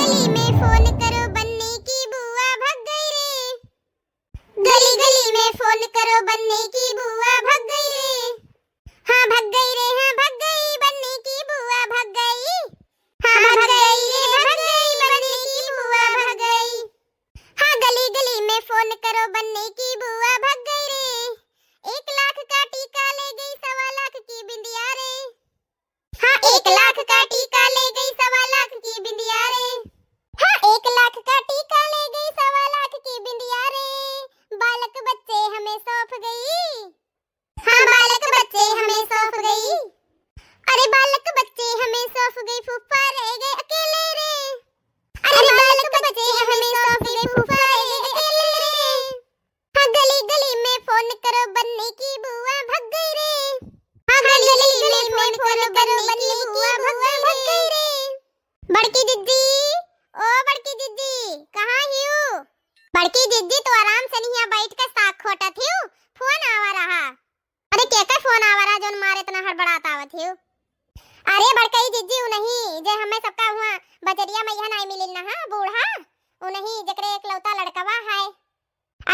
गली में फोन करो बनने की बुआ भग गई रे। गली गली में फोन करो बनने की बुआ भग गई रे। हाँ भग गई रे, हाँ भग गई बनने की बुआ भग गई। हाँ भग गई रे, भग गई बनने की बुआ भग गई। हाँ गली गली में फोन करो बनने की बुआ भग गई रे। 1 लाख का टीका ले गई 1.25 लाख की बिंदिया रे। हाँ 1 लाख का टीका ले गई 1.25 लाख की बिंदिया रे। हाँ 1 लाख का टीका ले गई 1.25 लाख की बिंदिया रे। बालक बच्चे हमें सौंप गई। हाँ बालक बच्चे हमें सौंप गई। अरे बालक बच्चे हमें सौंप गई, फूफा रह गए अकेले रे। अरे बालक बच्चे हमें सौंप गई, फूफा रह गए अकेले रे। हाँ गली गली में फोन करो बनने की बुआ भग गई रे। हाँ गली गली में फोन करो बनने की बुआ भग गई रे। बड़की दीदी, ओ बड़की दीदी कहाँ हियो? बड़की दीदी तो आराम से नहीं बैठ के साग खोटत हियो, फोन आवा रहा। अरे केकर फोन आवा रहा जोन मारे इतना हड़बड़ात आवत हियो? अरे बड़कई दीदी उ नहीं जे हमें सबका हुआ बजरिया मैया नहीं मिलिल ना, हां बूढ़ा उ नहीं जकरे एक लौता लड़कवा है।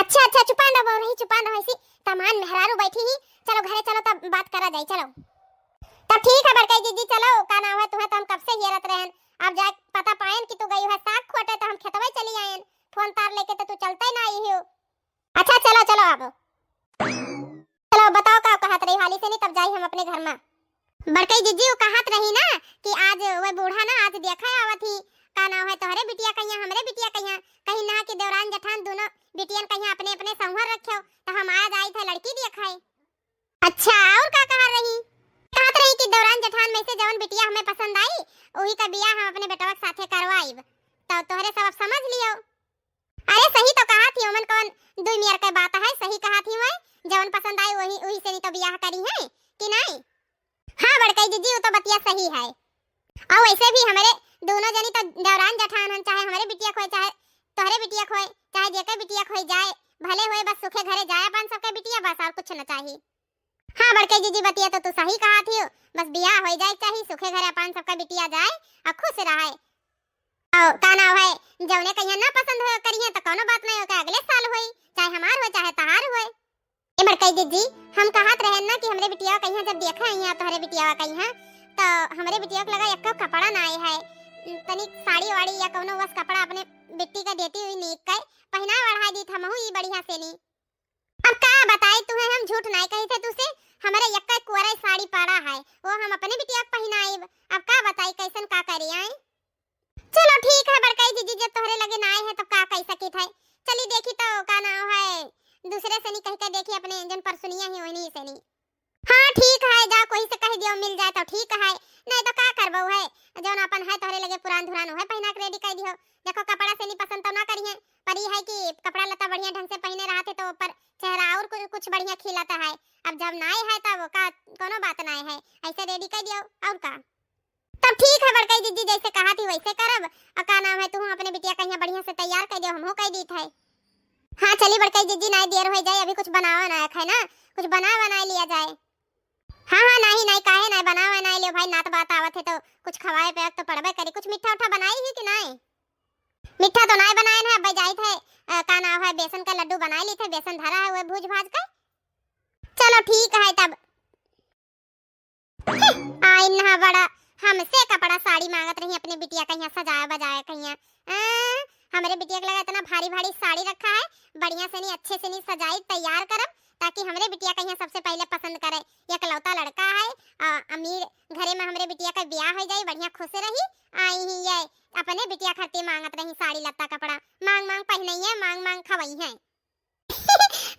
अच्छा अच्छा चुपान रहो, नहीं चुपान रहो, ऐसी तमान मेहरारू बैठी ही। चलो घरे चलो तब बात करा जाए। चलो तब ठीक है बड़कई दीदी, चलो का नाम है तुम्हें तो हम कब से हेरत रहन। अब जा पता पाएन कि तू गई है साग खोटे तो हम खेतवे चली आएन। फोन तार लेके तो तू चलते ही ना आई हो। अच्छा चलो चलो अब चलो बताओ का कहत रही हाली से नहीं तब जाई हम अपने घर में। बड़कई दीदी वो कहत रही ना कि आज वो बूढ़ा ना आज देखा आवत ही का नाम है तोहरे बिटिया कहिया हमरे बिटिया कहिया कहीं ना कि देवरान जठान दोनों बिटियन कहिया अपने अपने संवर रखियो तो हम आज आई थे लड़की देखाए। अच्छा और का कह रही? कहत रही कि देवरान जठान में से जवन बिटिया हमें पसंद आई वही का बियाह हम अपने बेटवा के साथे करवाइब तो तोहरे सब समझ लियो। अरे सही तो कहा थी ओमन कौन दुई मियर के बात है, सही कहा थी मैं जवन पसंद आई वही वही से नहीं तो बियाह करी है कि नहीं? हाँ बड़कई दीदी वो तो बतिया सही है। और वैसे भी हमारे दोनों जनी तो देवरान जठान हन, चाहे हमारे बिटिया खोए चाहे तोहरे बिटिया खोए चाहे जेके बिटिया खोए जाए भले होए बस सुखे घरे जाए अपन सबके बिटिया बस और कुछ न चाहिए। हाँ बड़कई दीदी बतिया तो तू सही कहा थी, बस बियाह हो जाए चाहिए सुखे घरे अपन सबका बिटिया जाए और खुश रहे। और का नाम है जवने कहिया ना पसंद हो करिए तो कोनो बात नहीं हो के अगले साल होई चाहे हमार हो चाहे तहार होए। ए बड़कई दीदी हम कहत रहे ना कि हमरे बिटिया कहिया जब देखा है तोहरे बिटिया कहिया तो हमरे बिटिया को लगा एक कपड़ा ना आए है तनिक साड़ी वाड़ी या कोनो बस कपड़ा अपने बिट्टी का देती हुई नीक के पहना बढ़ा दी थमहु ई बढ़िया से नहीं। अब का बताई तुम्हें हम झूठ नहीं कही थे तुसे हमारे यक्का कुंवारा साड़ी पड़ा है वो हम अपने बिटिया को पहनाई। अब का बताई कैसन का करी आई? चलो ठीक है बड़कई दीदी जब तोहरे लगे ना आए है तो का कह सकी थे। चली देखी तो का नाम है दूसरे से नहीं कह के देखी अपने जन परसुनिया ही वही से नहीं। हाँ ठीक है जा कोई से कह दियो मिल जाए तो ठीक है नहीं तो का करबो है जौन अपन है तोहरे लगे पुरान धुरान है पहना के रेडी कर दियो। देखो कपड़ा से नहीं पसंद तो ना करिए पर ये है कि कपड़ा लता बढ़िया ढंग से पहने रहते तो ऊपर चेहरा और कुछ बढ़िया खिलाता है। अब जब ना है तब का कोनो बात ना है ऐसे रेडी कर दियो और का। तब ठीक है बड़कई दीदी जैसे कहा थी वैसे करब। और का नाम है तू अपने बिटिया कहिया बढ़िया से तैयार कर दियो हमहु कह दी थे। हाँ चली बड़कई दीदी ना देर हो जाए अभी कुछ बनावा ना है ना कुछ बना लिया जाए। हाँ हाँ नहीं नहीं काहे नहीं बनावा ना लियो भाई नात बात आवत है तो कुछ खवाए पे तो पड़बे करी। कुछ मीठा उठा बनाई है कि नहीं? मीठा तो नहीं बनाए ना अब जाई थे का नाम है बेसन का लड्डू बना ली थे बेसन धरा है वो भूज भाज कर। चलो ठीक है तब आई ना बड़ा हमसे कपड़ा साड़ी मांगत रही अपने बिटिया कहिया सजाया बजाया कहिया। हमारे बिटिया के लगा इतना भारी भारी साड़ी रखा है बढ़िया से नहीं अच्छे से नहीं सजाई तैयार करब ताकि हमरे बिटिया कहिया सबसे पहले पसंद करे। एकलौता लड़का है अमीर घरे में हमरे बिटिया का ब्याह हो जाए बढ़िया खुश रही आई ही ये अपने बिटिया खातिर मांगत रही साड़ी लत्ता कपड़ा मांग मांग पहनई है मांग मांग खवई है।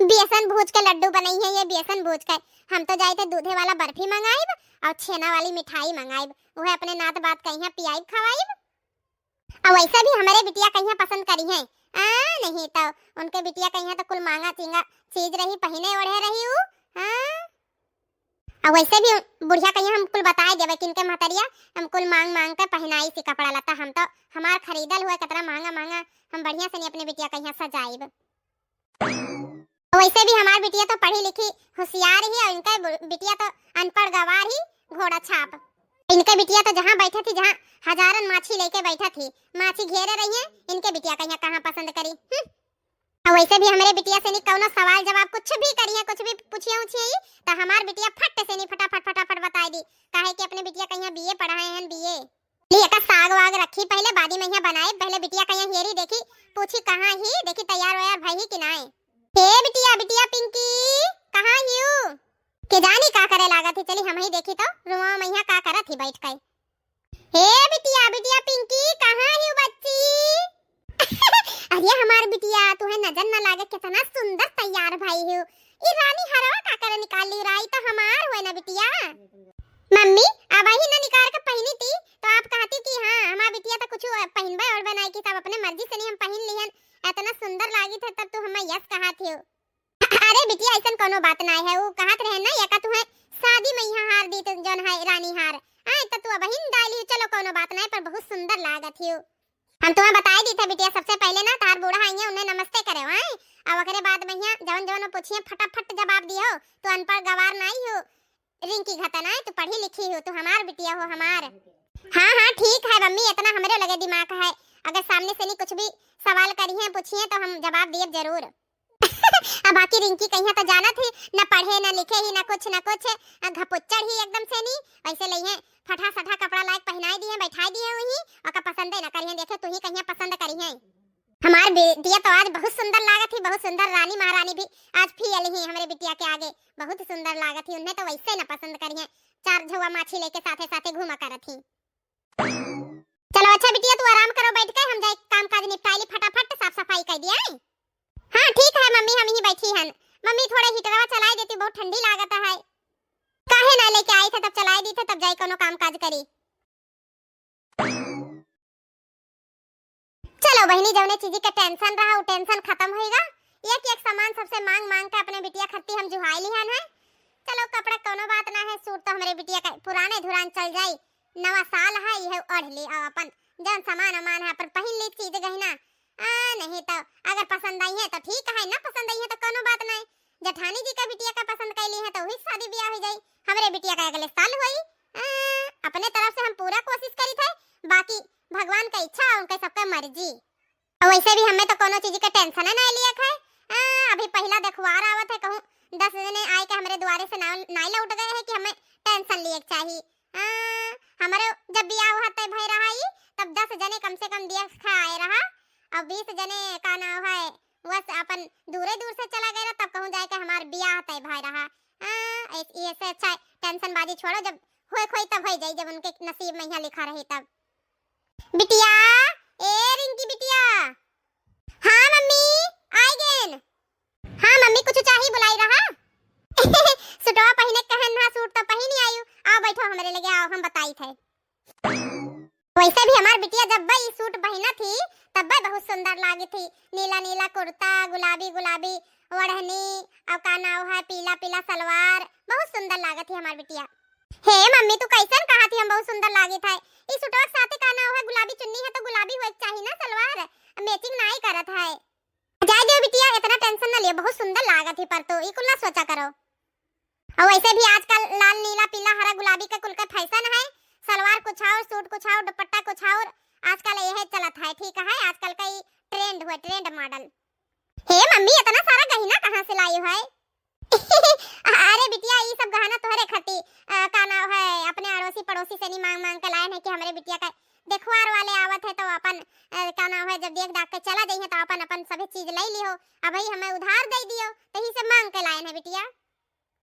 बेसन भूज के लड्डू बनई है ये बेसन भूज के हम तो जाए थे दूधे वाला बर्फी मंगाइब और छेना वाली मिठाई मंगाइब वो अपने नात बात कहिया पियाई खवाइब। और वैसे भी हमारे बिटिया कहिया पसंद करी है नहीं तो उनके बिटिया कहिया तो कुल मांगा चिंगा चीज रही पहने ओढ़े रही हूँ। और वैसे भी बुढ़िया कहिया हम कुल बताए देवे किनके महतरिया हम कुल मांग मांग के पहनाई सी कपड़ा लता हम तो हमार खरीदल हुआ कितना महंगा महंगा हम बढ़िया से नहीं अपने बिटिया कहिया सजाइब। वैसे भी हमार बिटिया तो पढ़ी लिखी होशियार ही और इनका बिटिया तो अनपढ़ गवार ही घोड़ा छाप। इनके बिटिया तो जहाँ बैठे थी, जहाँ हजारन माछी लेके बैठा थी, माछी घेरे रही है, इनके बिटिया कहाँ पसंद करी। और वैसे भी हमारे बिटिया से नहीं कौनो सवाल जवाब कुछ भी करिए, कुछ भी पूछिए उछिए तो हमार बिटिया फट से नहीं फटाफट बता दी। काहे कि अपने बिटिया कहीं बीए पढ़ाए हैं, बीए लिए का साग वाग रखी पहले, बादी में यहाँ बनाए पहले, बिटिया कहीं हेरी देखी, पूछी कहाँ ही, देखी तैयार व्यार भाई कि नाए। हे बिटिया, बिटिया पिंकी कहाँ हियो के जानी का करे लागा थी, चली हम ही देखी तो रुआ मैया का करत थी बैठ के। हे बिटिया, बिटिया पिंकी कहाँ हियो बच्ची। अरे हमार बिटिया तुहे नजर न लागे कितना सुंदर तैयार भाई हियो। ई रानी हरवा का करे निकाल ली राई तो हमार हुए ना बिटिया। मम्मी अब ही ना निकाल के पहनी थी तो आप कहती कि हां हमार बिटिया तो कुछ पहनबे और बनाई की, तब अपने मर्जी से नहीं हम पहन लिहन, इतना सुंदर लागी थे तब तू हमें यस कहा थी। अरे बिटिया ऐसा कोनो बात ना है, वो कहत रहे ना या का तुहे शादी में यहाँ हार दी तो जोन है रानी हार आए तो तू बहिन डाली, चलो कोनो बात ना, पर बहुत सुंदर लागत हियो। हम तुम्हें बताई दी था बिटिया, सबसे पहले ना तार बूढ़ा आइए उन्हें नमस्ते करे आए, और ओकरे बाद में यहाँ जवन जवन पूछिए फटाफट जवाब दियो। तो अनपढ़ गवार नहीं हो, रिंकी घतन है, तू पढ़ी लिखी हो, तू हमार बिटिया हो हमार। हाँ ठीक है मम्मी, इतना हमारे लगे दिमाग है, अगर सामने से नहीं कुछ भी सवाल करिए पूछिए तो हम जवाब दिए जरूर। अब बाकी रिंकी कहीं तो जाना थी, न पढ़े न लिखे ही न कुछ घपुच्चड़ ही एकदम से नहीं, वैसे लई है फटा सटा कपड़ा लायक पहनाई दिए, बैठाई दिए वही, और का पसंद न करिए, देखे तू ही कहीं पसंद करी है। हमार बिटिया तो आज बहुत सुंदर लागत थी, बहुत सुंदर, रानी महारानी भी आज फियल ही हमारे बिटिया के आगे बहुत सुंदर लागत थी, उन्हें तो वैसे न पसंद करी है, चार झुआ माछी लेके साथे साथे घूमा करत थी। चलो अच्छा बिटिया तू आराम करो बैठ के, हम जाए काम काज निपटा ली फटाफट, साफ सफाई कर दिया है। हाँ ठीक है मम्मी, हम ही बैठी हन। मम्मी थोड़े हीटरवा चलाई देती, बहुत ठंडी लागत है। काहे ना लेके आई थे तब चलाई दी थे, तब जाई कोनो काम काज करी। चलो बहनी, जौने चीज के टेंशन रहा वो टेंशन खत्म होएगा। एक सामान सबसे मांग मांग के अपने बिटिया खत्ती हम जुहाई लिहन है। चलो कपड़ा कोनो बात ना है, सूट तो हमारे बिटिया का पुराने धुरान चल जाई, नवा साल है यह ओढ़ ली, और अपन जौन सामान अमान है पर पहन ली चीज गहना, नहीं तो अगर पसंद आई है तो ठीक है, ना पसंद आई है तो कोनो बात नहीं। जेठानी जी का बिटिया का पसंद कैली है तो वही शादी ब्याह हो जाई, हमरे बिटिया का अगले साल होई। अपने तरफ से हम पूरा कोशिश करी थे, बाकी भगवान का इच्छा उनके सबका मर्जी। और वैसे भी हमें तो कोनो चीज का टेंशन है ना लिया है। अभी पहला देखवार आवत है, कहूं 10 जने आए के हमारे द्वारे से नाई लौट गए हैं कि हमें टेंशन लिए चाहिए। हमारे जब ब्याह हुआ तब भई रहा ही, तब 10 जने कम से कम देख खा आए रहा, अब 20 जने का नाम है बस अपन दूरे दूर से चला गया, तब कहूं जाए के हमार ब्याह तय भाई रहा। ऐसे अच्छा टेंशन बाजी छोड़ो, जब होए खोई तब हो जाई, जब उनके नसीब में यहाँ लिखा रही तब। बिटिया, ए रिंकी बिटिया। हाँ मम्मी आई गेन। हाँ मम्मी कुछ चाहिए बुलाई रहा। सूटवा पहने कहन ना, सूट तो पहनी आयु, आओ बैठो हमारे लगे, आओ हम बताई थे। वैसे भी हमार बिटिया जब भाई सूट पहना थी तब बहुत सुंदर लागी थी, नीला नीला कुर्ता, गुलाबी गुलाबी ओढ़नी, और का नाव है पीला पीला सलवार, बहुत सुंदर लागत थी हमार बिटिया। हे मम्मी तू कैसन कहा थी हम बहुत सुंदर लागी था, इस सूटवा के साथे का नाव है गुलाबी चुन्नी है तो गुलाबी होए चाहिए ना सलवार, मैचिंग नहीं करत है। जाए दो बिटिया, इतना टेंशन न लियो, बहुत सुंदर लागत थी, पर तो ई कुल ना सोचा करो। और वैसे भी आजकल लाल नीला पीला हरा गुलाबी का कुल का फैशन है, सलवार कुछ और, सूट कुछ और, दुपट्टा कुछ और, आजकल यह चलत है, ठीक है, आजकल का ट्रेंड हुआ, ट्रेंड मॉडल। हे मम्मी इतना सारा गहना कहाँ से लाई है? अरे बिटिया ये सब गहना तोहरे खती का नाम है, अपने अड़ोसी पड़ोसी से नहीं मांग मांग के लाए हैं कि हमारे बिटिया का देखवार वाले आवत है तो अपन का नाम है जब देख दाख के चला जाइए तो अपन अपन सभी चीज ले लियो, अब भाई हमें उधार दे दियो, तही से मांग के लाए हैं बिटिया।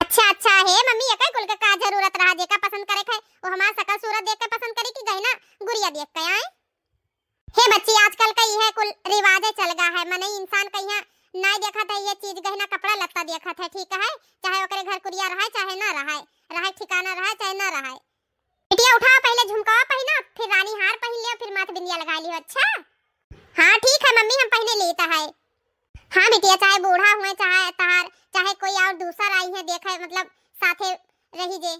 अच्छा हे मम्मी ये कुल का जरूरत रहा, जेका पसंद करे है वो हमार सकल सूरत देख के पसंद करे कि गहना गुड़िया देख के आए। हे बच्ची आजकल का यह कुल रिवाजे चल गया है, मने इंसान कहिया नहीं देखा था ये चीज गहना कपड़ा लत्ता देखा था, ठीक है, चाहे ओकरे घर कुरिया रहा चाहे ना रहा, रहा ठिकाना रहा चाहे ना रहा। बिटिया उठा पहले झुमकावा पहना, फिर रानी हार पहन लियो, फिर माथ बिंदिया लगा लियो। अच्छा हाँ ठीक है मम्मी हम पहने लेता है। हाँ बिटिया चाहे बूढ़ा हुए चाहे तहार चाहे कोई और दूसरा आई है देखे, मतलब साथे रही जे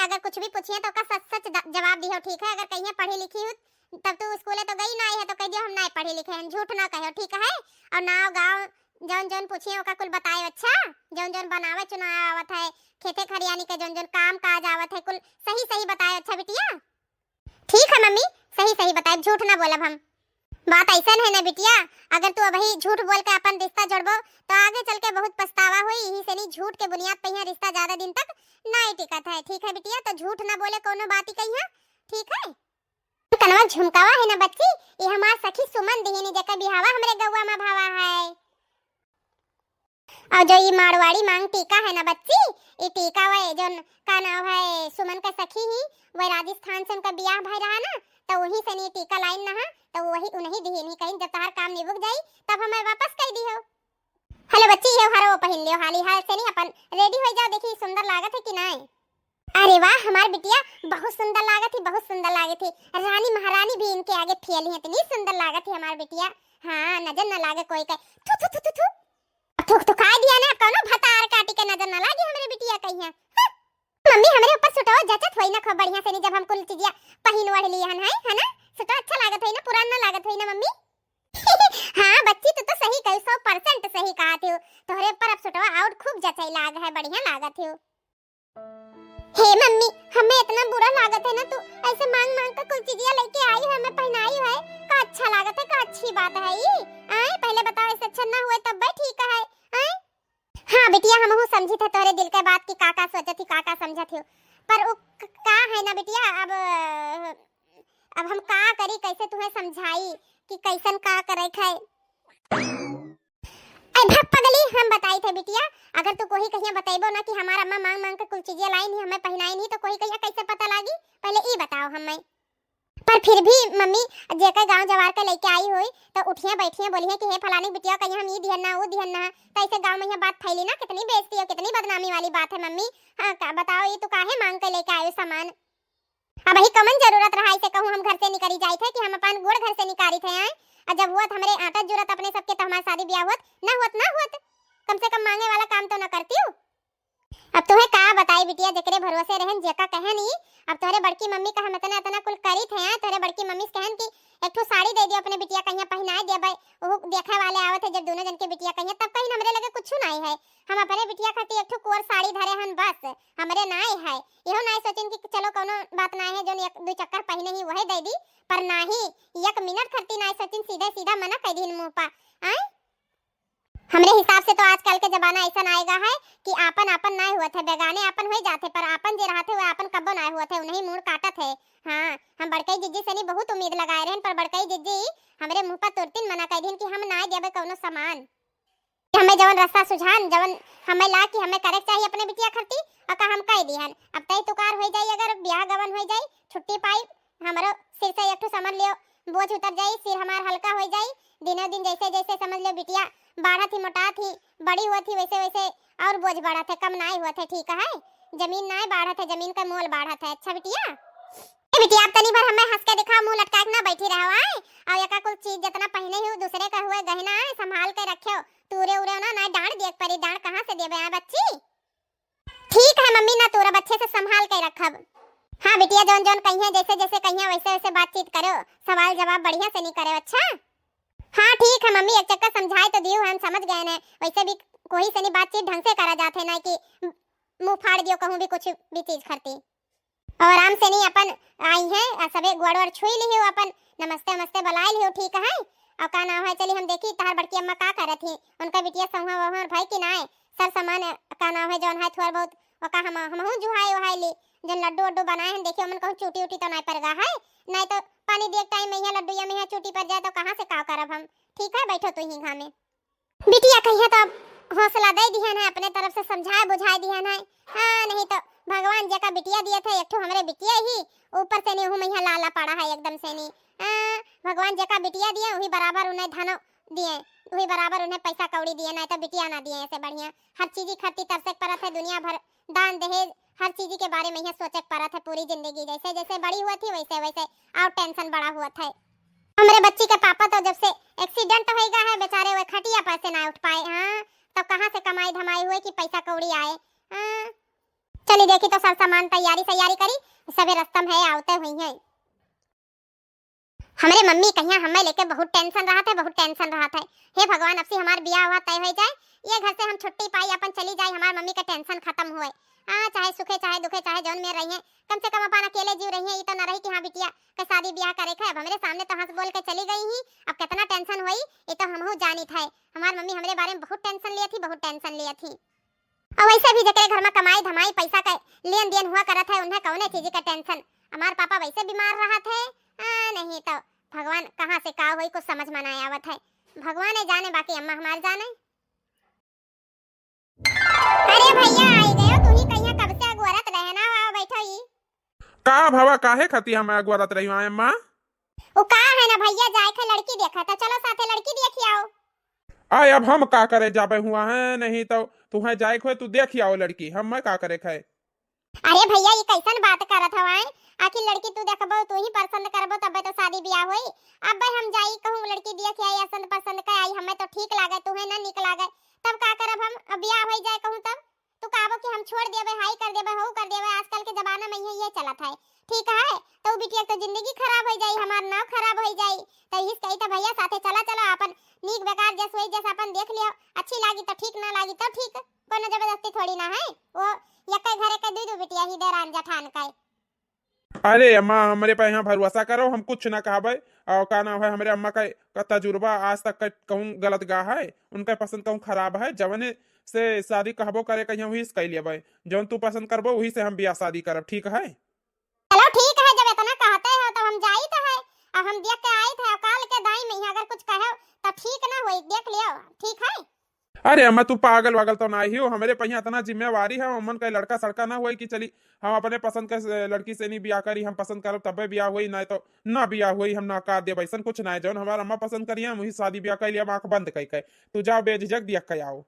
अगर कुछ भी पूछिए तो का सच सच जवाब दियो, ठीक है, अगर कहीं पढ़ी लिखी हो तब तो स्कूले तो गई ना है तो कह दियो हम नहीं पढ़े लिखे हैं, झूठ ना कहो, ठीक है, और नाव गांव जौन जौन पूछिए ओका कुल बताए। अच्छा जौन जौन बनावे चुनाव आवत है, खेते खरियानी के जौन जौन काम काज आवत है कुल सही सही बताए। अच्छा बिटिया ठीक है मम्मी, सही सही बताए, झूठ ना बोलब हम। बात ऐसा है ना बिटिया, अगर तू अभी झूठ बोल के अपन रिश्ता जोड़बो तो आगे चल के बहुत पछतावा होई। यही से नहीं झूठ के बुनियाद पे यहाँ रिश्ता ज्यादा दिन तक नहीं टिकत है। ठीक है बिटिया, तो झूठ ना बोले कोनो बात ही कहिया, ठीक है। कनवा झुमकावा है ना बच्ची, ये हमार सखी सुमन दिहिनी जेका बिहावा हमरे गौवा में भावा है। और जो ये मारवाड़ी मांग टीका है ना बच्ची, ये टीका वे जो का नाम है सुमन का सखी ही, वह राजस्थान से उनका ब्याह भई रहा ना, तो वही से नहीं टीका लाइन ना है, तो वही उन्हीं दिहिनी कहीं जब तार काम निभुक जाई तब हमें वापस कर दी हो। हेलो बच्ची, ये हरो पहन लियो हाली हाल से नहीं, अपन रेडी हो जाओ। देखी सुंदर लागत है कि नहीं? अरे वाह हमार बिटिया बहुत सुंदर लागत थी, बहुत सुंदर लागत थी। रानी महारानी भी इनके आगे फैली है, इतनी सुंदर लागत थी हमार बिटिया। हाँ नजर न लागे कोई का। थू थू थू थू थू थूक तो खा दिया ना, कोनो भतार काटी के नजर न लागे हमरे बिटिया कहिया। मम्मी हमरे ऊपर सुटवा जचत होई ना खूब बढ़िया से नहीं, जब हम कुल चीजिया पहिन ओढ़ लिए है ना, सुटवा अच्छा लागत है ना, पुराना ना लागत है ना मम्मी? हाँ बच्ची तू तो सही कही, 100% सही कहा थी। तोहरे ऊपर अब सुटवा और खूब जचई लाग है, बढ़िया लागत है। हे मम्मी हमें इतना बुरा लागत है ना, तू ऐसे मांग मांग कर कुल चीजिया लेके आई है, हमें पहनाई है, का अच्छा लागत है, का अच्छी बात है ये। आए पहले बताओ, इससे अच्छा ना हुए तब भाई ठीक है। आए हाँ बिटिया हम हूँ समझी थे तोरे दिल के बात की, काका सोचत थी काका समझत थी, पर वो का है ना बिटिया, अब हम का करी, कैसे तुम्हें समझाई कि कैसन का करे है। अरे पगली हम बताई थे बिटिया, अगर तू कोई कहिया बताइबो ना कि हमारा अम्मा मांग मांग के कुल चीजें लाई नहीं, हमें पहनाई नहीं, तो कोई कहिया कैसे पता लागी, पहले ई बताओ हमें। पर फिर भी मम्मी जेका गांव जवार के लेके आई हुई तो उठिया बैठिया बोलिए कि हे फलानी बिटिया कहिया हम ई दिहन ना वो दिहन ना, तो ऐसे गांव में यह बात फैली ना, कितनी बेइज्जती और कितनी बदनामी वाली बात है मम्मी। हाँ का बताओ, ये तो काहे मांग के लेके आयो सामान? अब ही कमन जरूरत रहा इसे कहूं हम घर से निकली जाई थे कि हम अपन गोड़ घर से निकाली थे आए, और जब हुआ हमरे आटा जरूरत अपने सबके, तो हमारी शादी ब्याह हुआ ना हुआ, कम से कम मांगे वाला काम तो न करती हूँ। अब तुम्हें का बताई बिटिया, जकरे भरोसे रहन जेका कहे नहीं। अब तोरे बड़की मम्मी का हम इतना इतना कुल करी थे, तोरे बड़की मम्मी कहन कि एक ठो साड़ी दे दियो अपने बिटिया कहिया पहनाए दे भाई, वो देखे वाले आवत है जब दोनों जन के बिटिया कहिया, तब कहीं हमरे लगे कुछ नहीं है, हम अपने बिटिया खातिर एक ठो कोर साड़ी धरे हन बस, हमरे नहीं है। इहो नहीं सोचन कि चलो कोनो बात नहीं है जो एक दो चक्कर पहने ही वही दे दी, पर नहीं एक मिनट खर्ती नहीं सोचन, सीधा सीधा मना कर दी मुंह पा। आए हमरे हिसाब से तो आजकल के जमाना ऐसा आएगा है कि आपन आपन नहीं हुआ थे, बेगाने आपन हो जाते, पर आपन जे रहते हुए आपन कब्बो नहीं हुआ थे, उन्हीं मुंह काटत है। हाँ हम बड़कई जिज्जी से नहीं बहुत उम्मीद लगाए रहन, पर बड़कई जिज्जी हमरे मुंह पर तुरतिन मना कर दिन कि हम ना देबे कोनो सामान, हमें जवन रास्ता सुझान जवन हमें ला कि हमें करे चाहिए अपने बिटिया खर्ती, और का हम कह दिहन। अब तई तुकार हो जाई, अगर ब्याह गवन हो जाई, छुट्टी पाई, हमरो सिर से एक ठो समझ लियो बोझ उतर जाई, सिर हमार हल्का हो जाई, दिनों दिन जैसे जैसे समझ लो बिटिया बढ़ा थी मोटा थी बड़ी हुआ थी, वैसे वैसे और बोझ बढ़ा थे, कम नहीं हुआ थे, ठीक है। जमीन नहीं बढ़ा थे, जमीन का मोल बढ़ा था। अच्छा बिटिया ए बिटिया आप तनी भर हमें हंस के दिखा, मुंह लटका के ना बैठी रहो आए, और एका कुछ चीज जितना पहने ही दूसरे का हुए गहना है संभाल के रखियो, तूरे उरे ना डांट देख परी, डांट कहां से देबे आ बच्ची? ठीक है मम्मी ना तोरा बच्चे से संभाल के रखब। हाँ बिटिया जौन जौन कहिया जैसे जैसे कहिया वैसे वैसे बातचीत करो, सवाल जवाब बढ़िया से नहीं करे। अच्छा हाँ ठीक है मम्मी, एक चक्कर समझाए तो दियो, हम समझ गए हैं, वैसे भी कोई से नहीं बातचीत ढंग से करा जाते ना कि मुंह फाड़ दियो कहूं भी कुछ भी चीज करती, और आराम से नहीं अपन आई है सबे गोड़ छुई ली हो, अपन नमस्ते नमस्ते बुलाए ली हो, ठीक है। और का नाम है चली हम देखी तार बड़की अम्मा का करत थी, उनका बिटिया सहुआ वहुआ भाई कि नाय सर सामान का नाम है जौन है थोड़ा बहुत वो का हम हूं जुहाई वहाई ली, जो लड्डू वड्डू बनाए हैं देखियो मन कहूं चूटी उटी तो नहीं पड़गा है, नहीं तो पानी देख टाइम में यहाँ लड्डू या में चूटी पर जाए तो कहां से का करब हम, ठीक है बैठो तू ही घामे। बिटिया कहिया तो अब हौसला दे दिहन है, अपने तरफ से समझाए बुझाए दिहन है। हाँ नहीं तो भगवान जी का बिटिया दिए थे एक ठो हमरे बिटिया ही, ऊपर से नहीं हूं मैं लाला पड़ा है एकदम से नहीं। भगवान जी का बिटिया दिए वही बराबर उन्हें धनो दिए, वही बराबर उन्हें पैसा कौड़ी दिए, नहीं तो बिटिया ना दिए, ऐसे बढ़िया हर चीज खर्ची तरसे परत है, दुनिया भर दान दहेज हर चीज के बारे में यहाँ सोचे परत है, पूरी जिंदगी जैसे जैसे बड़ी हुआ थी वैसे वैसे और टेंशन बड़ा हुआ था। हमारे बच्ची के पापा तो जब से एक्सीडेंट हो गया है बेचारे, वो खटिया पर से ना उठ पाए। हाँ तब कहाँ से कमाई धमाई हुए कि पैसा कौड़ी आए। हाँ चली देखी तो सब सामान तैयारी करी, सबे रस्तम है आवते हुई है। हमारे मम्मी कहिया हमें लेके बहुत टेंशन रहा थे, बहुत टेंशन रहा था। हे भगवान, अब से हमार बियाह हुआ तय हो जाए, ये घर से हम छुट्टी पाई अपन चली जाए, हमार मम्मी का टेंशन खत्म हुए। चाहे सुखे चाहे दुखे चाहे जौन में रही है, कम से कम अपन अकेले जीव रही है। ये तो न रही कि हाँ बिटिया का शादी ब्याह करे है। अब हमारे सामने तो हंस बोल के चली गई ही, अब कितना टेंशन हुई ये तो हमहू जानी था। हमार मम्मी हमारे बारे में बहुत टेंशन लिया थी, बहुत टेंशन लिया थी। और वैसे भी जकरे घर में कमाई धमाई पैसा का लेन देन हुआ करत है, उन्हें कौन चीज का टेंशन। हमार पापा वैसे बीमार रहा थे, नहीं तो भगवान कहाँ से का हुई कुछ समझ में नहीं आवत है। भगवान जाने, बाकी अम्मा हमार जाने। अरे भैया आई गए, तू ही कहिया कब से अगवरत रहना हो बैठो ही। का भावा काहे खाती हम अगवरत रही हूं अम्मा? ओ का है ना भैया, जाए के लड़की देखा था, चलो साथे लड़की देखी आओ। आय अब हम का करे जाबे हुआ है, नहीं तो तुम्हें जाए खोए तू देखी आओ लड़की, हम मैं का करे खाए। अरे भैया ये कैसन बात करत हवाए, आखिर लड़की तू देखबो तू ही पसंद करबो तबे तो शादी ब्याह होई। अब भाई हम जाई कहूं लड़की देख आई, असंद पसंद का आई, हमें तो ठीक लागे तुम्हें ना निक लागे, तब का करब हम? अब ब्याह हो जाए कहूं तब तू कहबो कि हम छोड़ देबे, हाई कर देबे, हो कर देबे। आजकल के जमाना में ये चलत है, ठीक है? तो बिटिया तो जिंदगी खराब हो जाई, हमार नाव खराब हो जाई। तो इस कही तो भैया साथे चला चलो, अपन नीक बेकार जैसे होई जैसे अपन देख लियो, अच्छी लागी तो ठीक, ना लागी तो ठीक, कोनो जबरदस्ती थोड़ी ना है। वो यक्के घरे के दूध बिटिया ही दे रान जठान का। अरे अम्मा हमारे पे यहाँ भरोसा करो, हम कुछ ना कहबे। और का नाम है हमारे अम्मा का तजुर्बा आज तक का कहूँ गलत गा है, उनका पसंद कहूँ खराब है। जवने से शादी कहबो करे कहिया वही से कह लेबे, जौन तू पसंद करबो वही से हम ब्याह शादी करब, ठीक है? चलो ठीक है, जब इतना कहते हो तो हम जाई तो है। अब हम देख के आए थे काल के दाई में, अगर कुछ कहो तो ठीक ना होई, देख लियो, ठीक है? अरे अम्मा तू पागल वागल तो ना ही हो, हमारे पे यहाँ इतना जिम्मेवारी है, अमन का लड़का सड़का ना हुई कि चली हम अपने पसंद के लड़की से नहीं ब्याह करी, हम पसंद करब तबे ब्याह हुई, ना तो ना ब्याह हुई हम ना कर देब। ऐसा कुछ ना है, जौन हमारा अम्मा पसंद करिए हम वही शादी ब्याह कर लिया, आंख बंद कई तू जाओ बेझिझक देख के आओ।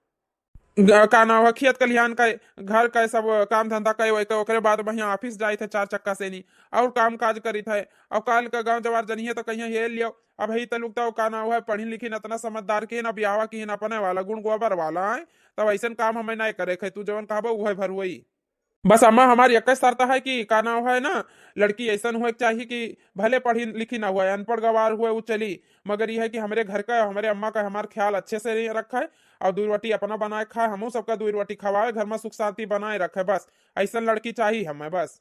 का नाम है खेत खलिहान का घर का सब काम धंधा करे ओकरे बाद वहीं ऑफिस जाए थे 4 चक्का से नहीं और काम काज करी थे। और काल का गांव जवार जनिए तो कहीं हेल लियो। अब ही तलुक तो का नाम है पढ़ी लिखी इतना समझदार के ना ब्याह की ना अपने वाला गुण गोबर वाला है, तब ऐसा काम हमें नहीं करे खे, तू जवन कहबो वह भर हुई। बस अम्मा हमारी एक शर्त है कि का नाम है ना, लड़की ऐसा हुए चाहिए कि भले पढ़ी लिखी ना हुए, अनपढ़ गवार हुए वो चली, मगर यह है कि हमारे घर का हमारे अम्मा का हमारा ख्याल अच्छे से रखा है और 2 रोटी अपना बनाए खाए, हम सबका 2 रोटी खवाए, घर में सुख शांति बनाए रखे। बस ऐसा लड़की चाहिए हमें। बस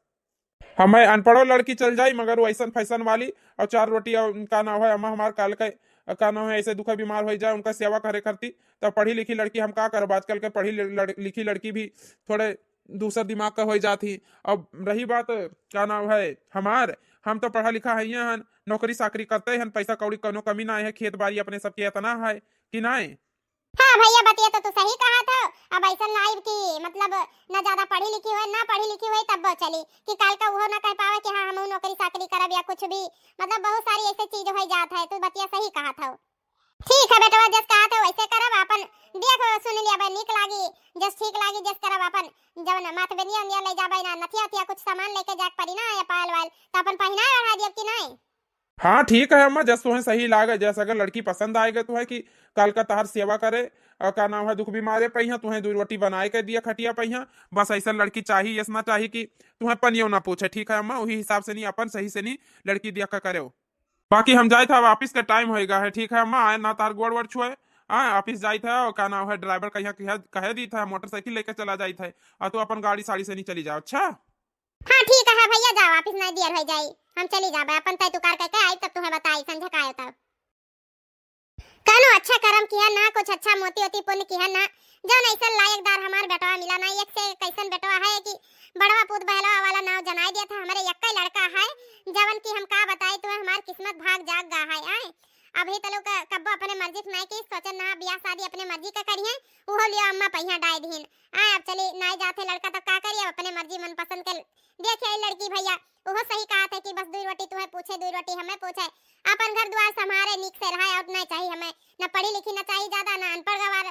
हमें अनपढ़ो लड़की चल जाए मगर वो ऐसा फैशन वाली और 4 रोटी और का नाम है अम्मा हमारे काल का नाम है ऐसे दुख बीमार हो जाए उनका सेवा करे करती, तो पढ़ी लिखी लड़की हम का करब? आजकल के पढ़ी लिखी लड़की भी थोड़े दूसरा दिमाग का हो जाती। अब रही बात क्या नाम है हम तो पढ़ा लिखा है हन, नौकरी चाकरी करते हैं, पैसा कौड़ी कोनो कमी ना है, खेत बाड़ी अपने सबके इतना है कि नहीं। हाँ भैया बतिया तो तू सही कहा था। अब ऐसा लाइव की मतलब ना ज्यादा पढ़ी लिखी हुई ना पढ़ी लिखी हुई तब चली कि काल का वो ना कह पावे कि हाँ हम नौकरी चाकरी करब या कुछ भी, मतलब बहुत सारी ऐसी चीज हो जात है। तू बतिया सही कहा था। ठीक है बेटवा, जस कहा था वैसे करब, अपन देख सुन लिया भाई, निक लागी जस ठीक लागी जस करब। अपन जब माथ बेनिया उनिया ले जाबे ना, नथिया नथिया कुछ सामान लेके जाक पड़ी ना या पायल वाल, तो अपन पहना बढ़ा दियब कि नहीं? हाँ ठीक है अम्मा, जस तुम्हें सही लागे, जैसे अगर लड़की पसंद आएगा तो है कि कल का तहार सेवा करे और का नाम है दुख बीमारे पहिया तुम्हें 2 रोटी बनाए के दिया खटिया पहिया। बस ऐसा लड़की चाहिए, ऐसा चाहिए कि तुम्हें पनियो ना पूछे, ठीक है अम्मा? वही हिसाब से नहीं अपन सही से नहीं लड़की दिया का करे। बाकी हम जाए था वापिस का टाइम होएगा है, ठीक है अम्मा? आए ना तार गोड़ वोड़ छुए, ऑफिस जाए था और का नाम है ड्राइवर कह दी था मोटरसाइकिल लेके चला जाए थे, और तू अपन गाड़ी साड़ी से नहीं चली जाओ। अच्छा हाँ ठीक है भैया, जाओ वापिस नहीं देर हो जाई, हम चली जाबे। अपन तय तू कर के आई तब तुम्हें बताई संझे का आयो तब। कानो अच्छा कर्म किया ना, कुछ अच्छा मोती होती पुण्य किया ना, जौन ऐसा लायकदार हमार बेटवा मिला ना, एक से कैसन बेटवा है कि बड़वा पुत बहलवा वाला नाव जनाई दिया था। हमारे यक्का लड़का है जवन की हम का बताई तुम्हें, हमार किस्मत भाग जाग गा है। आए अभी तलो का कब्बो अपने मर्जी से नहीं की सोचन ना, ब्याह शादी अपने मर्जी का करिए, वो लियो अम्मा पहिया डाई दीन। आए अब चली नहीं जाते लड़का तो का करिए, अपने मर्जी मन पसंद के देखे लड़की। भैया वो सही कहा था कि बस 2 रोटी तुम्हें पूछे 2 रोटी हमें पूछे, अपन घर द्वार संभारे निक से रहा, और नहीं चाहिए हमें ना पढ़ी लिखी ना चाहिए ज्यादा ना अनपढ़ गवार,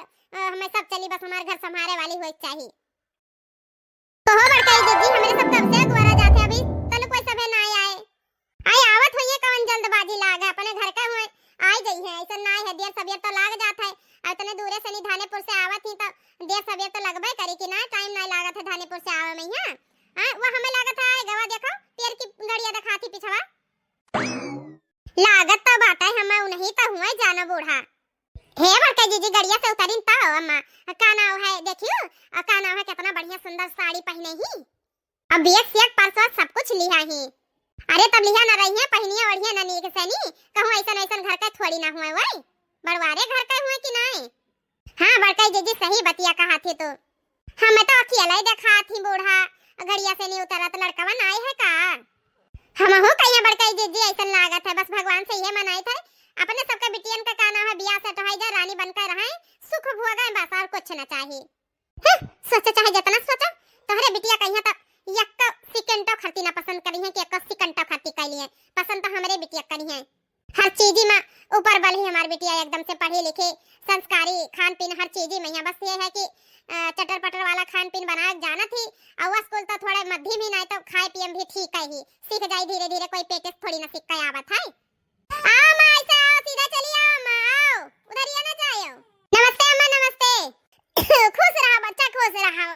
हमें सब चली, बस हमारे घर संभारे वाली हो चाहिए। तो हो बड़काई दीदी हमारे सब कब से गुवारा जाते, अभी तनु कोई सभे ना आए आवत होइए, कौन जल्दबाजी लाग है अपने घर का हुए आई गई है, ऐसा ना है देर सवेर तो लाग जाता है। और इतने दूरे से निधानेपुर से आवत ही तो देर सवेर तो लगबे करी कि ना, टाइम नहीं लागत है धानेपुर से आवे में। हां वो हमें लागत है गवा देखो पेड़ की गड़िया दिखाती पिछवा लागत तो बात है हम नहीं तो हुआ जाना बूढ़ा। हे बड़का जीजी गड़िया से उतरिन तो अम्मा का नाम है देखियो का नाम है कितना बढ़िया सुंदर साड़ी पहने ही। अब बियक सियक परसों सब कुछ लिया ही। अरे तब लिया ना रही है पहनिया बढ़िया ना नीक से नी कहूं ऐसा ऐसा घर का थोड़ी ना हुए वही बड़वारे घर का हुए कि नहीं। हां बड़का जीजी सही बतिया कहा थी तो हम तो अकेला ही देखा थी बूढ़ा गड़िया से नहीं उतरा तो लड़का बन आए है का। हम हो कहिया बड़का जीजी ऐसा लागत है बस भगवान से ये मनाई थे अपने सबका बिटियन का काना है बियाह से टहाई जा रानी बनकर रहे सुख भोगा बस और कुछ ना चाहिए। सोचा चाहे जितना सोचा तोहरे बिटिया कहिया तक एक सेकंड खर्ची ना पसंद करी है कि एक सेकंड खर्ची करी है पसंद तो हमरे बिटिया करी है हर चीज में ऊपर बल ही हमारी बिटिया एकदम से पढ़ी लिखी संस्कारी खान पीन हर चीज में है बस ये है कि चटर पटर वाला खान पीन बना जाना थी और स्कूल तो थोड़े मध्यम ही नहीं तो खाए पिए भी ठीक है ही सीख जाए धीरे धीरे कोई पेटेस थोड़ी ना सीख के आवत है। आओ माँ ऐसे आओ सीधा चलिए आओ माँ आओ उधर ही ना जाओ। नमस्ते अम्मा नमस्ते खुश रहो बच्चा खुश रहो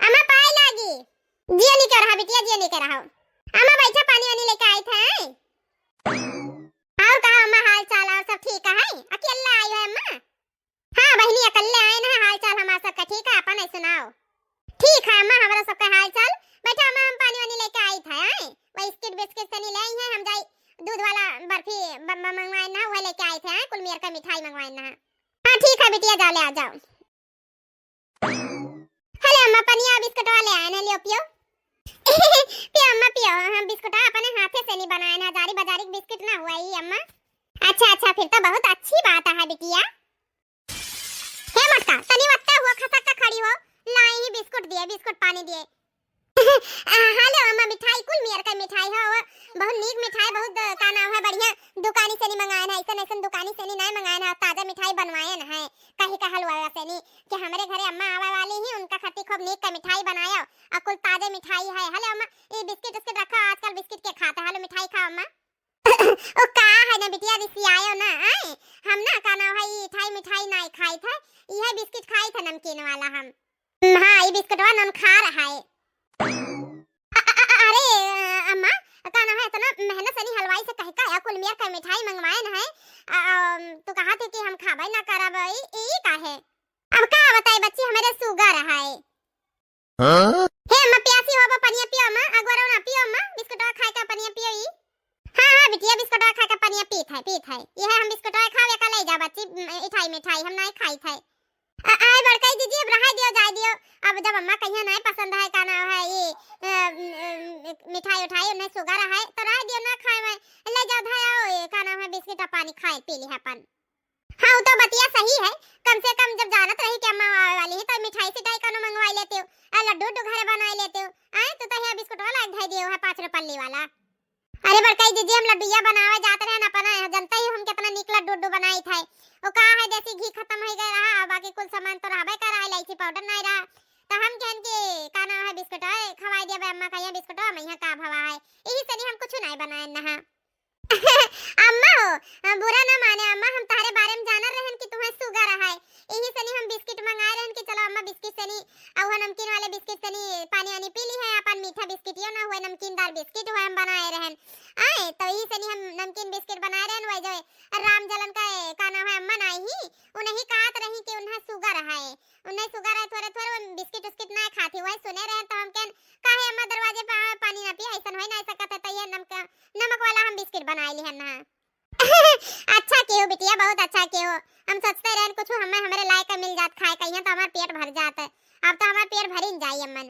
अम्मा पाए लागी जिया नहीं कर रहा बिटिया जिया नहीं कर रहा अम्मा बैठा पानी वानी लेके आए थे और कहा अम्मा हाल चाल और सब ठीक है अकेला आई है अम्मा। हाँ बहनी अकेले आए ना हाल चाल हमारा सबका ठीक है अपन सुनाओ। ठीक है अम्मा हमारा सबका हाल चाल बैठा अम्मा हम पानी वानी लेके आई थे वही बिस्किट बिस्किट से नहीं लाई है हम जाई दूध वाला बर्फी मंगवाए ना वो लेके आए थे कुलमियर का मिठाई मंगवाए ना। हाँ ठीक है बिटिया जाओ ले आ जाओ। हेलो अम्मा पनिया बिस्कुट वाले आए ना लियो पियो पियो अम्मा पियो हम बिस्कुट अपने हाथे से नहीं बनाए ना हजारी बाजारी बिस्कुट ना हुआ ही अम्मा। अच्छा अच्छा फिर तो बहुत अच्छी बात है बिटिया। हे मटका तनी वत्ता हुआ खसक का खड़ी हो लाई ही बिस्कुट दिए बिस्कुट पानी दिए। हेलो अम्मा मिठाई कुल मियर का मिठाई है वो बहुत नीक मिठाई बहुत का नाम है बढ़िया दुकानी से नहीं मंगाए ना ऐसा ऐसा दुकानी से नहीं मंगाए ना ताजा मिठाई बनवाए ना है कहीं का हलवा से नहीं कि हमारे घरे अम्मा आवा वाली ही उनका खातिर खूब नीक का मिठाई बनाया और कुल ताजा मिठाई है। हेलो अम्मा ये बिस्किट उसके रखो आजकल बिस्किट के खाता हेलो मिठाई खाओ अम्मा ओ का है ना बिटिया रिसी आयो ना आए हम ना का नाम है ये मिठाई नहीं खाई था यह बिस्किट खाई था नमकीन वाला हम। हां ये बिस्कुटवा नन खा रहा है। अरे अम्मा का नाम है इतना मेहनत से नहीं हलवाई से कह का कुल मियर का मिठाई मंगवाए ना है तो कहा थे कि हम खाबे ना करब ई का है अब का बताई बच्ची हमारे सुगर है। हां हे अम्मा प्यासी हो पनिया पियो अम्मा अगवरो ना पियो अम्मा बिस्कुटवा खाए का पनिया पियो ई। हां बिटिया बिस्कुटवा खा के पनिया पीत है ये हम बिस्कुटवा खावे का ले जा बच्ची मिठाई हम नहीं खाई थे आए बड़काई दीजिए अब रहा दियो जाए दियो अब जब अम्मा कहिया नहीं पसंद है का नाम है ये मिठाई उठाई उन्हें शुगर है तो रह दियो ना खाए में ले जाओ धाया का नाम है बिस्किट और पानी खाए पी ली है अपन। हाँ तो बतिया सही है कम से कम जब जानत रही कि अम्मा आवे वाली है तो मिठाई सिठाई कोनो मंगवा लेते हो लड्डू उड्डू घरे बना लेते हो आए तो तहिया बिस्कुट वाला ढाई दियो है 5 रुपये वाला। अरे बड़काई दीजिए हम लड्डूया बनावे जाते रहे ना अपन जनता ही हम कितना निक लड्डू उड्डू बनाई थे वो का है देसी घी खत्म हो गया रहा बाकी कुल सामान तो रहबे करा इलायची पाउडर नहीं रहा तो हम कहन के का नाम है बिस्कुट है खवाई दिया अम्मा कहिया बिस्कुट हम यहां का भवा है यही से हम कुछ नहीं बनाए ना। अम्मा हो बुरा ना माने अम्मा हम तारे बारे में जाना रहन कि तुम्हें शुगर है यही से हम बिस्किट मंगाए रहन कि चलो अम्मा बिस्किट से नहीं और नमकीन वाले बिस्किट से पानी वानी पी ली है अपन मीठा बिस्किट यो ना हुए नमकीनदार बिस्किट हुए हम बनाए रहन आए तो यही से हम नमकीन बिस्किट बनाए रहन वही जो राम जलन का नाम है अम्मा नहीं ही उन्हें कहत रही कि उन्हें शुगर है थोड़े थोड़े बिस्किट उस्किट ना खाती वही सुने रहे तो हम कहन काहे अम्मा दरवाजे पे पानी ना पिया ऐसा होई ना सकत है ये नमक वाला हम बिस्किट बनाए ली है ना। अच्छा क्यों बिटिया बहुत अच्छा क्यों हम सोचते रहन कुछ हमें हमारे लायक मिल जात खाए कहिया तो हमारा पेट भर जाता है अब तो हमारा पेट भर ही जाए अम्मा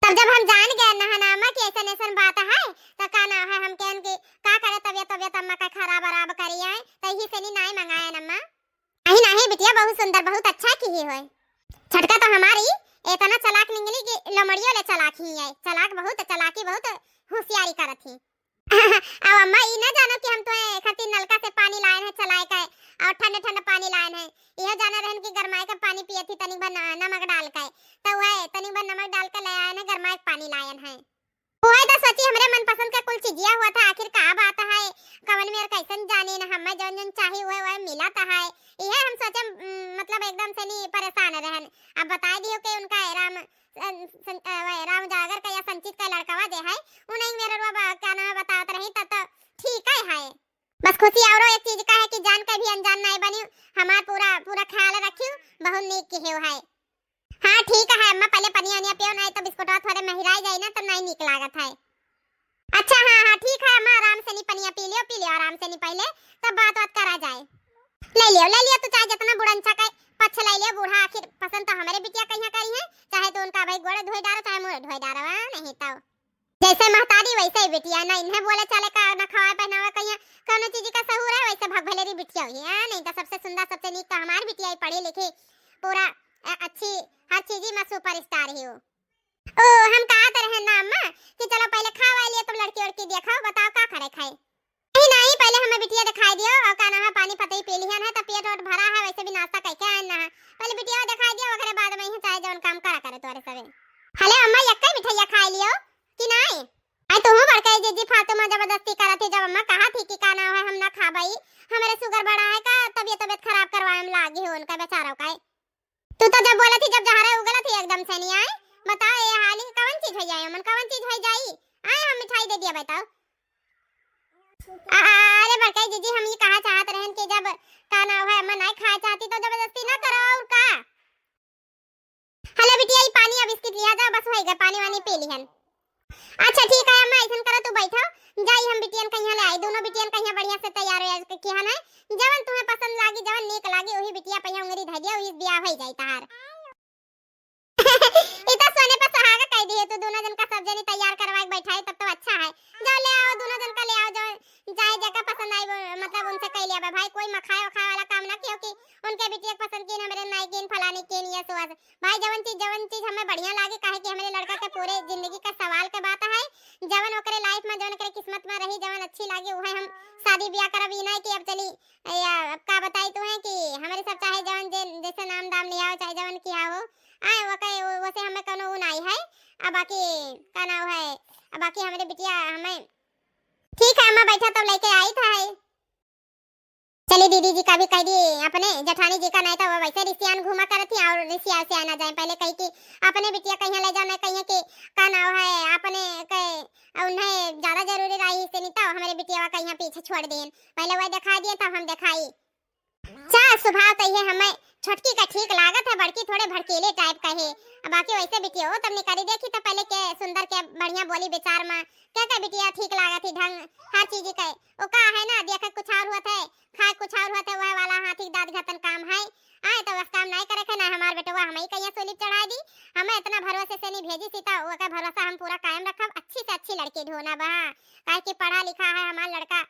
तब जब हम जान गए नहनामा की ऐसा बात है तो का ना है हम कहन कि का करे तबियत अम्मा का खराब आराब करी आए तो यही से नहीं मंगाए अम्मा। नहीं बिटिया बहुत सुंदर बहुत अच्छा की ही होए छटका तो हमारी इतना चलाक निकली कि लमड़ियों ले चलाक ही है चलाक बहुत चलाकी बहुत होशियारी करत ही। अब अम्मा ई ना जानो कि हम तो खातिर नलका से पानी लाए हैं चलाए का और ठंडा ठंडा पानी लाए हैं यह जाना रहन कि गरमाए का पानी पिए थी तनिक भर नमक डाल के तो वह तनिक भर नमक डाल के ले आए हैं गरमाए पानी लाए हैं वो तो सोची हमारे मनपसंद का कुल चीजिया हुआ था आखिर का बात है कवन मेर कैसन जाने ना हमें जौन चाहिए हुए वह मिला था है यह हम सोचे मतलब एकदम से नहीं परेशान रहन। अब बता दियो कि उनका राम जागर का या संचित का लड़कावा दे है उन्हें मेरा क्या नाम बतावत रही तब तो ठीक है बस खुशी और एक चीज का है कि जान कर भी अनजान नहीं बनी, हमार पूरा पूरा ख्याल रखियो, बहुत नीक के है। हाँ ठीक है अम्मा, पहले पनिया वनिया पियो, नहीं तो बिस्कुटवा थोड़े महिराई जाई ना तो नहीं नीक लागत है। अच्छा हाँ हाँ ठीक है अम्मा, आराम से नी पनिया पी लियो आराम से नी, पहले तब बात करा जाए। ले लियो तू चाहे जितना बुढ़नचा का पछ ले लियो, बूढ़ा आखिर पसंद तो हमारे बिटिया कहीं करी है, चाहे तो उनका भाई गोड़ धोई डालो चाहे मुंह धोई डालो, नहीं तो जैसे महतारी वैसे ही बिटिया, ना इन्हें बोले चले का ना खवाए पहनावे कहीं कोनो चीज का सहूर है, वैसे भग भलेरी बिटिया हुई है। नहीं तो सबसे सुंदर सबसे नीक तो हमारी बिटिया ही, पढ़ी लिखी पूरा अच्छी हर चीज में सुपरस्टार ही हो। ओ हम कहा तो रहे ना अम्मा कि चलो पहले खावा लिए, तुम लड़की लड़की दिखाओ, बताओ का करे खाए। नहीं पहले हमें बिटिया दिखाई दियो, और का ना पानी पतई पी लिहन है तो पेट और भरा है, वैसे भी नाश्ता करके आना है, पहले बिटिया दिखाई दियो, ओकरे बाद में ही चाहे जौन काम करा करे तोरे सबे। हेलो अम्मा यक्का मिठाइया खा लियो कि नहीं? आई तो हूं बड़का जीजी फातिमा जबरदस्ती करत थी, जब अम्मा कहा थी कि का ना है हम ना खाबाई, हमारे शुगर बढ़ा है का तबीयत खराब करवाए में लागी हो उनका बेचारा का। तू तो जब बोला थी जब जहरा उगला थी एकदम से नहीं आए, बताओ ये हाली कौन चीज हो जाए, मन कौन चीज हो जाई, आए हम मिठाई दे दिया बताओ। अरे बड़का जीजी हम ये कहा चाहत रहन कि जब का ना है अम्मा नहीं खा चाहती तो जबरदस्ती ना करो और का। हेलो बिटिया ये पानी अब बिस्किट लिया जा, बस होएगा पानी वानी पी लिहन। अच्छा ठीक है अम्मा ऐसन करो तू बैठो, जाई हम बिटियन कहिया ले आई, दोनों बिटियन कहिया बढ़िया से तैयार हो के किया ना, जवन तुम्हें पसंद लागी जवन नीक लागी वही बिटिया पहिया उंगली धर दिया, वही ब्याह हो जाई तार। इतना सोने पर सुहागा कह दिए, तो दोनों जन का सब जनी तैयार करवा के बैठाई तब तो अच्छा है। जाओ ले आओ दोनों जन का ले आओ, जो जाए जगह पसंद आई मतलब उनसे कह लिया भाई, कोई मखाए वखाए वाला काम ना कियो कि उनके बिटिया पसंद की हमारे नाई गेन फलाने के ये सो भाई, जवन चीज हमें बढ़िया लागे, काहे कि हमारे लड़का के पूरे जिंदगी का सवाल के बात है, जवन ओकरे लाइफ में जवन करे किस्मत में रही जवन अच्छी लागे वह हम शादी ब्याह करब, ई नहीं कि अब चली अब का बताई तू है कि हमारे सब चाहे जवन जैसे नाम दाम ले आओ चाहे जवन किया हो आए वैसे हमें कोनो नहीं है। अब बाकी का नाम है, अब बाकी हमारे बिटिया हमें ठीक है अम्मा बैठा तब लेके आई था है। चलिए दीदी जी का भी कह दिए, अपने जेठानी जी का नहीं था वो वैसे रिश्तियान घुमा कर थी, और रिश्तिया से आना जाए पहले कही कि अपने बिटिया कहीं ले जाना कहीं कि का नाम है अपने उन्हें ज्यादा जरूरी रही से नहीं था हमारे बिटिया कहीं पीछे छोड़ दें, पहले वह दिखा दिए तब हम दिखाई। चाह स्वभाव तो ये हमें छोटकी का ठीक लागत है, बड़की थोड़े भड़कीले टाइप का है, बाकी वैसे बिटिया हो तब निकली देखी तो पहले के सुंदर के बढ़िया बोली विचार में क्या बिटिया ठीक लागत है, ढंग हर चीज के वो का है ना, देख कुछ और हुआ था खाए कुछ और हुआ था, वह वाला हाथी दाद घतन काम है आए तो बस काम नहीं करे थे ना हमार बेटवा हमें कहीं सोलिप चढ़ा दी, हमें इतना भरोसे से नहीं भेजी सीता, वो का भरोसा हम पूरा कायम रखब, अच्छी से अच्छी लड़की ढूंढना बा, काहे कि पढ़ा लिखा है हमारा लड़का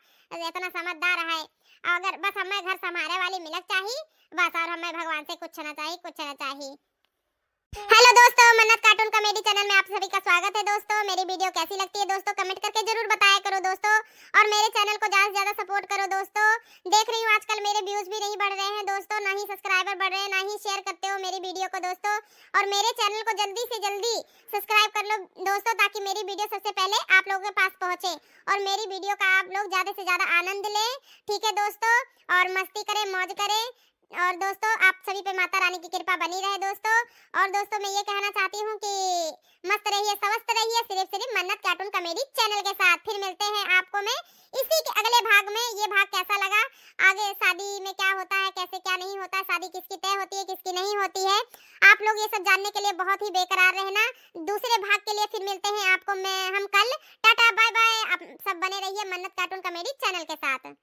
इतना समझदार है, अगर बस हमें घर संभालने वाली मिलक चाहिए बस, और हमें भगवान से कुछ ना चाहिए कुछ ना चाहिए। हेलो दोस्तों, मन्नत कार्टून कॉमेडी चैनल में आप सभी का स्वागत है दोस्तों। मेरी वीडियो कैसी लगती है दोस्तों कमेंट करके जरूर बताया करो दोस्तों, और मेरे चैनल को ज्यादा से ज्यादा सपोर्ट करो दोस्तों। देख रही हूँ आजकल मेरे व्यूज भी नहीं बढ़ रहे हैं दोस्तों, ना ही सब्सक्राइबर बढ़ रहे हैं, ना ही शेयर करते हो मेरी वीडियो को दोस्तों, और मेरे चैनल को जल्दी से जल्दी सब्सक्राइब कर लो दोस्तों, ताकि मेरी वीडियो सबसे पहले आप लोगों के पास पहुंचे और मेरी वीडियो का आप लोग ज्यादा से ज्यादा आनंद लें, ठीक है दोस्तों, और मस्ती करें मौज करें, और दोस्तों आप सभी पे माता रानी की कृपा बनी रहे दोस्तों। और दोस्तों मैं ये कहना चाहती हूँ कि मस्त रहिए स्वस्थ रहिए सिर्फ मन्नत कार्टून कॉमेडी चैनल के साथ। फिर मिलते हैं आपको मैं इसी के अगले भाग में। ये भाग कैसा लगा, आगे शादी में क्या होता है कैसे क्या नहीं होता है, शादी किसकी तय होती है किसकी नहीं होती है, आप लोग ये सब जानने के लिए बहुत ही बेकरार रहना। दूसरे भाग के लिए फिर मिलते हैं आपको हम कल। टाटा बाय बाय, आप सब बने रहिए मन्नत कार्टून कॉमेडी चैनल के साथ।